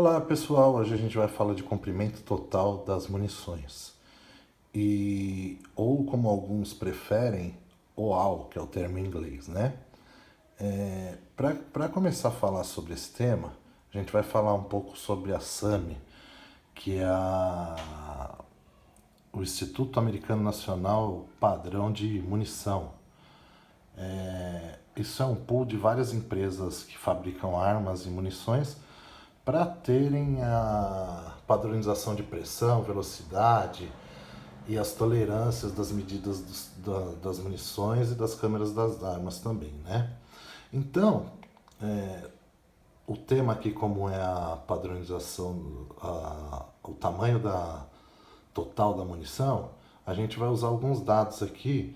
Olá pessoal, hoje a gente vai falar de comprimento total das munições. Ou como alguns preferem, OAL, que é o termo em inglês, né? Para começar a falar sobre esse tema, a gente vai falar um pouco sobre a SAMI, que é o Instituto Americano Nacional Padrão de Munição. Isso é um pool de várias empresas que fabricam armas e munições para terem a padronização de pressão, velocidade e as tolerâncias das medidas das munições e das câmeras das armas também, né? Então, o tema aqui, como é a padronização, o tamanho total da munição, a gente vai usar alguns dados aqui.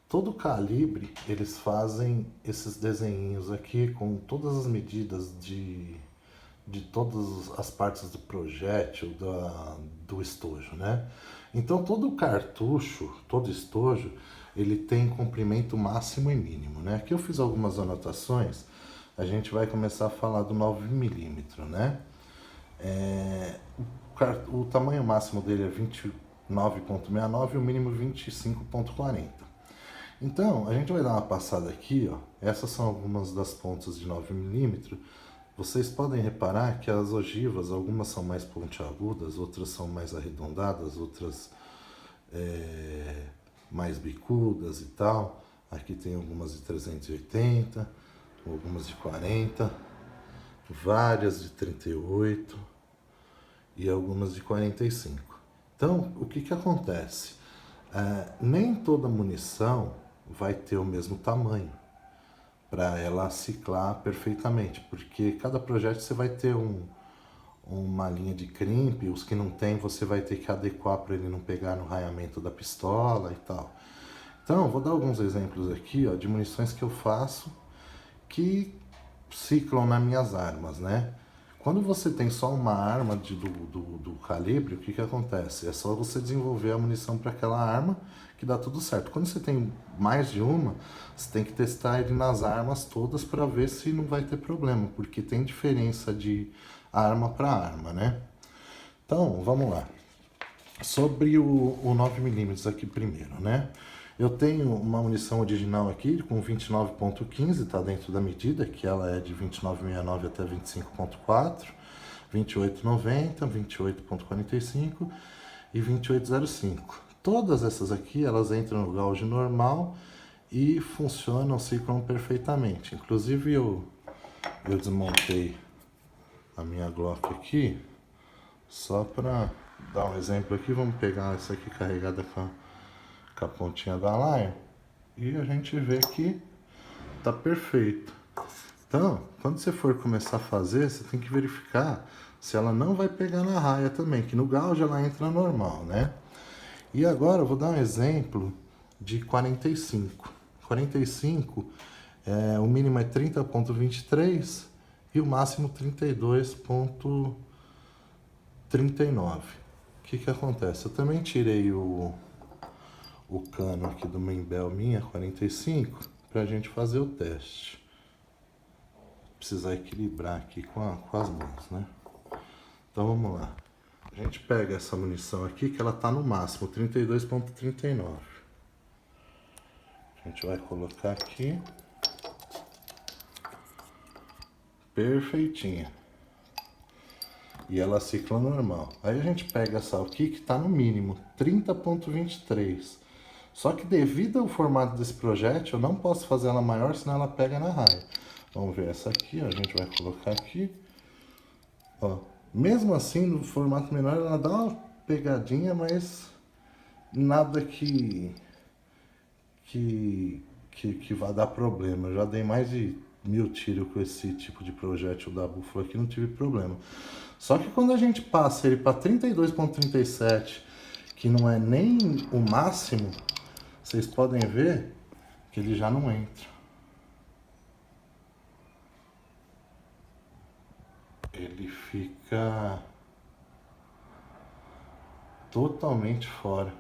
Todo calibre, eles fazem esses desenhinhos aqui com todas as medidas de todas as partes do projétil, do estojo, né? Então todo cartucho, todo estojo, ele tem comprimento máximo e mínimo, né? Aqui eu fiz algumas anotações, a gente vai começar a falar do 9mm, né? O tamanho máximo dele é 29,69 e o mínimo 25,40. Então, a gente vai dar uma passada aqui, ó. Essas são algumas das pontas de 9mm. Vocês podem reparar que as ogivas, algumas são mais pontiagudas, outras são mais arredondadas, outras mais bicudas e tal. Aqui tem algumas de 380, algumas de 40, várias de 38 e algumas de 45. Então, o que acontece? Nem toda munição vai ter o mesmo tamanho para ela ciclar perfeitamente, porque cada projétil você vai ter uma linha de crimp, os que não tem você vai ter que adequar para ele não pegar no raiamento da pistola e tal. Então, vou dar alguns exemplos aqui, ó, de munições que eu faço que ciclam nas minhas armas, né? Quando você tem só uma arma do calibre, o que acontece? É só você desenvolver a munição para aquela arma que dá tudo certo. Quando você tem mais de uma, você tem que testar ele nas armas todas para ver se não vai ter problema, porque tem diferença de arma para arma, né? Então, vamos lá. Sobre o 9mm aqui primeiro, né? Eu tenho uma munição original aqui com 29,15, tá dentro da medida, que ela é de 29,69 até 25,4, 28,90, 28,45 e 28,05. Todas essas aqui, elas entram no gauge normal e funcionam, ciclam perfeitamente. Inclusive eu desmontei a minha Glock aqui, só para dar um exemplo aqui. Vamos pegar essa aqui carregada com a pontinha da Lion e a gente vê que tá perfeito. Então, quando você for começar a fazer, você tem que verificar se ela não vai pegar na raia também, que no gauge ela entra normal, né? E agora eu vou dar um exemplo de 45. 45, o mínimo é 30,23 e o máximo 32,39. O que acontece? Eu também tirei o cano aqui do Membel minha 45 para a gente fazer o teste. Precisar equilibrar aqui com as mãos, né? Então vamos lá. A gente pega essa munição aqui que ela tá no máximo 32,39. A gente vai colocar aqui perfeitinha. E ela cicla normal. Aí a gente pega essa aqui que tá no mínimo 30,23. Só que devido ao formato desse projétil, eu não posso fazer ela maior, senão ela pega na raia. Vamos ver essa aqui, ó, a gente vai colocar aqui. Ó, mesmo assim, no formato menor, ela dá uma pegadinha, mas nada que vai dar problema. Eu já dei mais de 1000 tiros com esse tipo de projétil da Buffalo aqui, não tive problema. Só que quando a gente passa ele para 32,37, que não é nem o máximo, vocês podem ver que ele já não entra. Ele fica totalmente fora.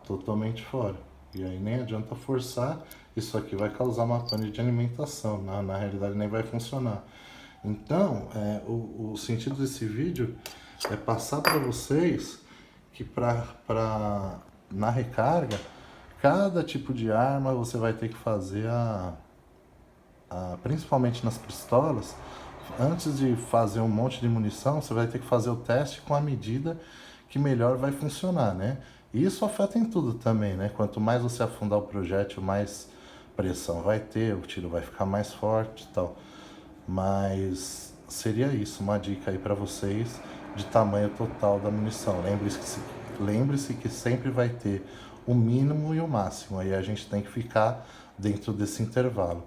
Totalmente fora. E aí nem adianta forçar, isso aqui vai causar uma pane de alimentação. Na realidade nem vai funcionar. Então, o sentido desse vídeo é passar para vocês que na recarga, cada tipo de arma você vai ter que fazer principalmente nas pistolas, antes de fazer um monte de munição, você vai ter que fazer o teste com a medida que melhor vai funcionar, né? E isso afeta em tudo também, né? Quanto mais você afundar o projétil, mais pressão vai ter, o tiro vai ficar mais forte e tal. Mas seria isso, uma dica aí para vocês de tamanho total da munição. Lembre-se que sempre vai ter o mínimo e o máximo, aí a gente tem que ficar dentro desse intervalo,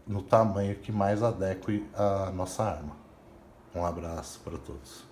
no tamanho que mais adeque a nossa arma. Um abraço para todos.